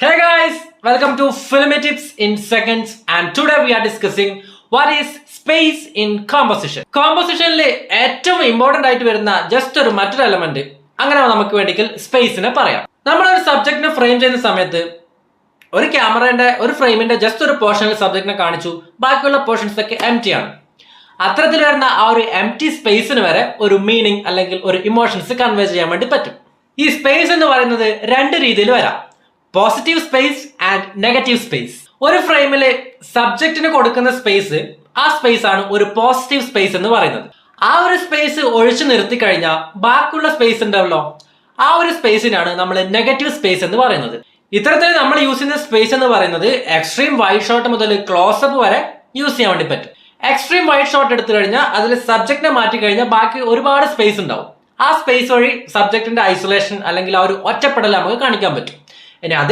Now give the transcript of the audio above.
Hey guys, welcome to Filmy Tips in Seconds, and today we are discussing what is space in composition. Compositionലെ ഏറ്റവും important ആയിട്ട് വരുന്ന just മറ്റൊരു element അങ്ങനെ നമുക്ക് വേണ്ടിക്കൽ സ്പേസിനെ പറയാം. നമ്മളൊരു സബ്ജക്റ്റിനെ ഫ്രെയിം ചെയ്യുന്ന സമയത്ത് ഒരു ക്യാമറയുടെ ഒരു ഫ്രെയിമിന്റെ ജസ്റ്റ് ഒരു പോർഷനിൽ സബ്ജക്റ്റിനെ കാണിച്ചു, ബാക്കിയുള്ള പോർഷൻസ് ഒക്കെ എംപ്റ്റി ആണ്. അത്തരത്തിൽ വരുന്ന ആ ഒരു എംപ്റ്റി സ്പേസിന് വരെ ഒരു മീനിങ് അല്ലെങ്കിൽ ഒരു ഇമോഷൻസ് കൺവേ ചെയ്യാൻ വേണ്ടി പറ്റും. ഈ സ്പേസ് എന്ന് പറയുന്നത് രണ്ട് രീതിയിൽ വരാം, positive space and negative space. ഒരു ഫ്രെയിമില് സബ്ജക്റ്റിന് കൊടുക്കുന്ന സ്പേസ്, ആ സ്പേസ് ആണ് ഒരു പോസിറ്റീവ് സ്പേസ് എന്ന് പറയുന്നത്. ആ ഒരു സ്പേസ് ഒഴിച്ചു നിർത്തി കഴിഞ്ഞാൽ ബാക്കിയുള്ള സ്പേസ് ഉണ്ടാവല്ലോ, ആ ഒരു സ്പേസിനാണ് നമ്മൾ നെഗറ്റീവ് സ്പേസ് എന്ന് പറയുന്നത്. ഇത്തരത്തിൽ നമ്മൾ യൂസ് ചെയ്യുന്ന സ്പേസ് എന്ന് പറയുന്നത് എക്സ്ട്രീം വൈഡ് ഷോട്ട് മുതൽ ക്ലോസപ്പ് വരെ യൂസ് ചെയ്യാൻ വേണ്ടി പറ്റും. എക്സ്ട്രീം വൈഡ് ഷോട്ട് എടുത്തു കഴിഞ്ഞാൽ അതിൽ സബ്ജക്റ്റിനെ മാറ്റി കഴിഞ്ഞാൽ ബാക്കി ഒരുപാട് സ്പേസ് ഉണ്ടാവും. ആ സ്പേസ് വഴി സബ്ജക്റ്റിന്റെ ഐസൊലേഷൻ അല്ലെങ്കിൽ ആ ഒരു ഒറ്റപ്പെടൽ നമുക്ക് കാണിക്കാൻ പറ്റും. ഇനി അതേ